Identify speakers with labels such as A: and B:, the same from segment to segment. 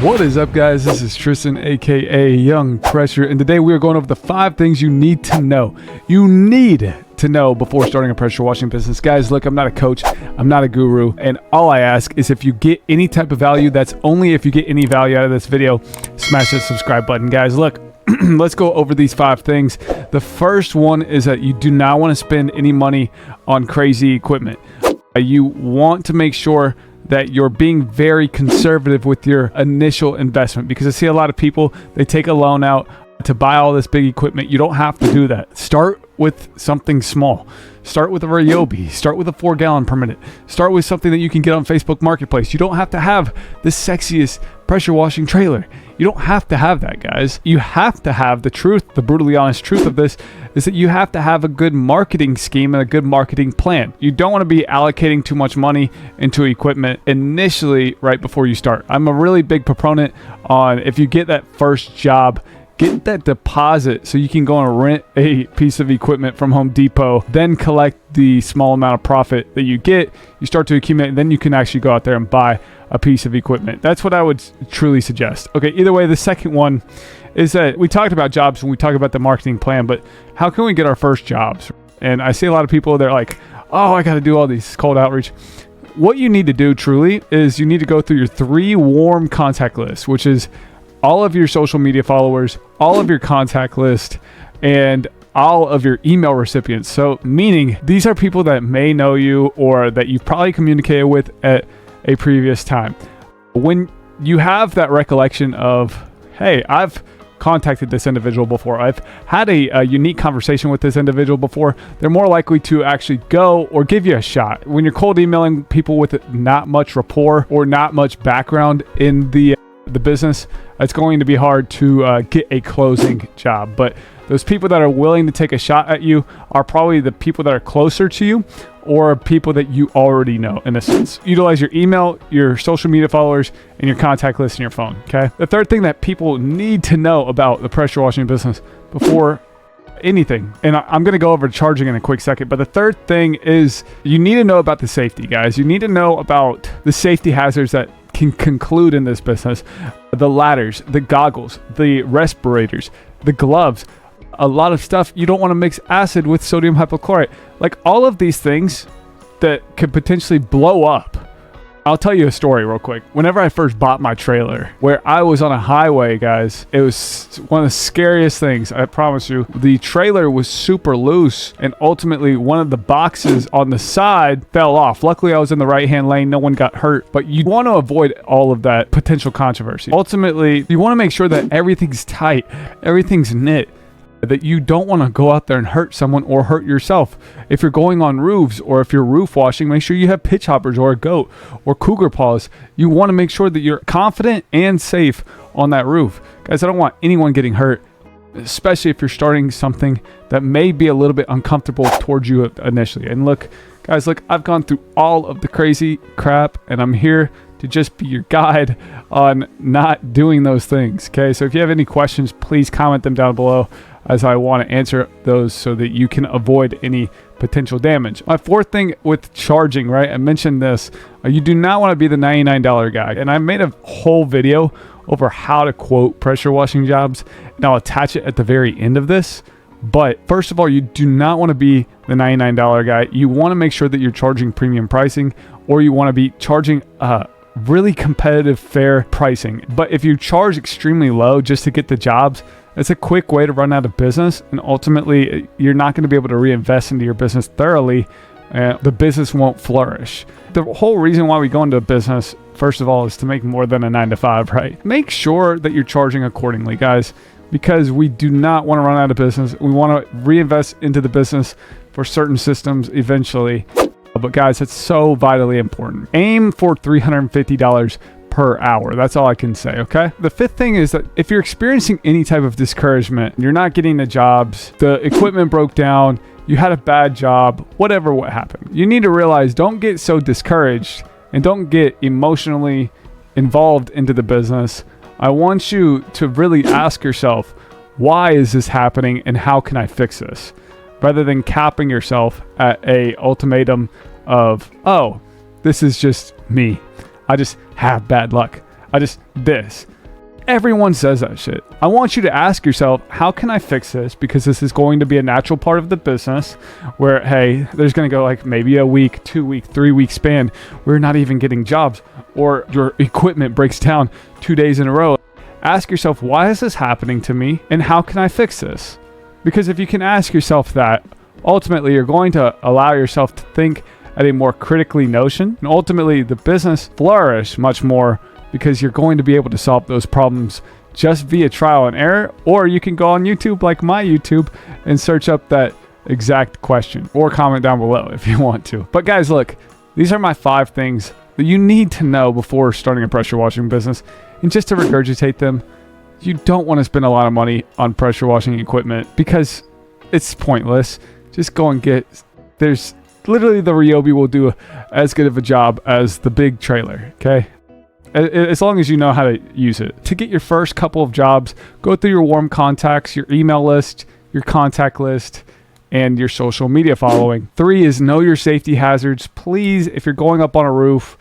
A: What is up, guys? This is Tristan, aka Young Pressure, and today we are going over the 5 things you need to know. You need to know before starting a pressure washing business. Guys, look, I'm not a coach, I'm not a guru, and all I ask is if you get any type of value, that's only if you get any value out of this video, smash the subscribe button. Guys, look, let's go over these 5 things. The first one is that you do not want to spend any money on crazy equipment. You want to make sure that you're being very conservative with your initial investment, because I see a lot of people, they take a loan out to buy all this big equipment. You don't have to do that. Start with something small. Start with a Ryobi. Start with a 4-gallon per minute. Start with something that you can get on Facebook Marketplace. You don't have to have the sexiest pressure washing trailer. You don't have to have that, guys. You have to have the truth, the brutally honest truth of this is that you have to have a good marketing scheme and a good marketing plan. You don't want to be allocating too much money into equipment initially right before you start. I'm a really big proponent on, if you get that first job, get that deposit so you can go and rent a piece of equipment from Home Depot, then collect the small amount of profit that you get. You start to accumulate, and then you can actually go out there and buy a piece of equipment. That's what I would truly suggest. Okay, either way, the second one is that we talked about jobs when we talk about the marketing plan, but how can we get our first jobs? And I see a lot of people, they're like, oh, I got to do all these cold outreach. What you need to do truly is you need to go through your 3 warm contact lists, which is all of your social media followers, all of your contact list, and all of your email recipients. So meaning these are people that may know you or that you've probably communicated with at a previous time. When you have that recollection of, hey, I've contacted this individual before, I've had a unique conversation with this individual before, they're more likely to actually go or give you a shot. When you're cold emailing people with not much rapport or not much background in the business, it's going to be hard to get a closing job. But those people that are willing to take a shot at you are probably the people that are closer to you or people that you already know, in a sense. Utilize your email, your social media followers, and your contact list in your phone, okay? The third thing that people need to know about the pressure washing business before anything, and I'm going to go over charging in a quick second, but the third thing is you need to know about the safety, guys. You need to know about the safety hazards that can conclude in this business. The ladders, the goggles, the respirators, the gloves, a lot of stuff. You don't want to mix acid with sodium hypochlorite. Like all of these things that could potentially blow up. I'll tell you a story real quick. Whenever I first bought my trailer, where I was on a highway, guys, it was one of the scariest things, I promise you. The trailer was super loose, and ultimately one of the boxes on the side fell off. Luckily, I was in the right-hand lane. No one got hurt, but you want to avoid all of that potential controversy. Ultimately, you want to make sure that everything's tight, everything's knit, that you don't want to go out there and hurt someone or hurt yourself. If you're going on roofs or if you're roof washing, make sure you have pitch hoppers or a goat or cougar paws. You want to make sure that you're confident and safe on that roof. Guys, I don't want anyone getting hurt, especially if you're starting something that may be a little bit uncomfortable towards you initially. And look, guys, look, I've gone through all of the crazy crap, and I'm here to just be your guide on not doing those things, okay? So if you have any questions, please comment them down below, as I want to answer those so that you can avoid any potential damage. My fourth thing with charging, right? I mentioned this. You do not want to be the $99 guy. And I made a whole video over how to quote pressure washing jobs, and I'll attach it at the very end of this. But first of all, you do not want to be the $99 guy. You want to make sure that you're charging premium pricing, or you want to be charging really competitive, fair pricing. But if you charge extremely low just to get the jobs, it's a quick way to run out of business, and ultimately you're not going to be able to reinvest into your business thoroughly. The business won't flourish. The whole reason why we go into a business, first of all, is to make more than a 9-to-5, right? Make sure that you're charging accordingly, guys, because we do not want to run out of business. We want to reinvest into the business for certain systems eventually. But guys, it's so vitally important. Aim for $350 per hour. That's all I can say, okay? The fifth thing is that if you're experiencing any type of discouragement, you're not getting the jobs, the equipment broke down, you had a bad job, what happened, you need to realize, don't get so discouraged and don't get emotionally involved into the business. I want you to really ask yourself, why is this happening and how can I fix this? Rather than capping yourself at a ultimatum of, oh, this is just me. I just have bad luck. This. Everyone says that shit. I want you to ask yourself, how can I fix this? Because this is going to be a natural part of the business where, hey, there's going to go like maybe a week, 2 week, 3 week span. We're not even getting jobs, or your equipment breaks down 2 days in a row. Ask yourself, why is this happening to me? And how can I fix this? Because if you can ask yourself that, ultimately you're going to allow yourself to think at a more critically notion, and ultimately the business flourish much more, because you're going to be able to solve those problems just via trial and error. Or you can go on YouTube, like my YouTube, and search up that exact question, or comment down below if you want to. But guys, look, these are my 5 things that you need to know before starting a pressure washing business. And just to regurgitate them, you don't want to spend a lot of money on pressure washing equipment because it's pointless. Just go and there's literally, the Ryobi will do as good of a job as the big trailer, okay? As long as you know how to use it. To get your first couple of jobs, go through your warm contacts, your email list, your contact list, and your social media following. 3 is know your safety hazards. Please, if you're going up on a roof,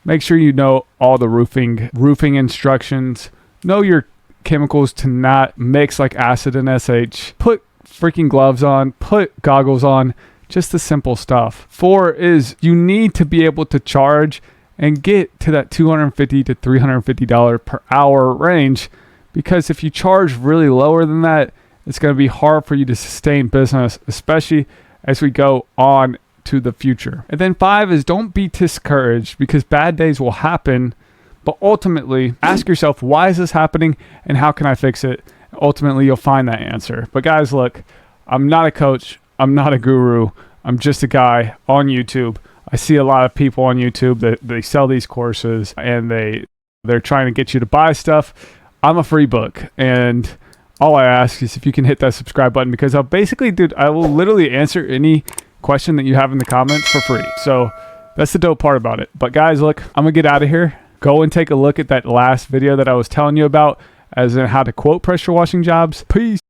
A: make sure you know all the roofing instructions. Know your chemicals to not mix like acid and SH. Put freaking gloves on, put goggles on, just the simple stuff. 4 is you need to be able to charge and get to that $250 to $350 per hour range, because if you charge really lower than that, it's going to be hard for you to sustain business, especially as we go on to the future. And then 5 is don't be discouraged, because bad days will happen, but ultimately ask yourself, why is this happening and how can I fix it? Ultimately, you'll find that answer. But guys, look, I'm not a coach. I'm not a guru. I'm just a guy on YouTube. I see a lot of people on YouTube that they sell these courses and they're trying to get you to buy stuff. I'm a free book, and all I ask is if you can hit that subscribe button, because I'll basically, dude, I will literally answer any question that you have in the comments for free. So that's the dope part about it. But guys, look, I'm gonna get out of here. Go and take a look at that last video that I was telling you about, as in how to quote pressure washing jobs. Peace.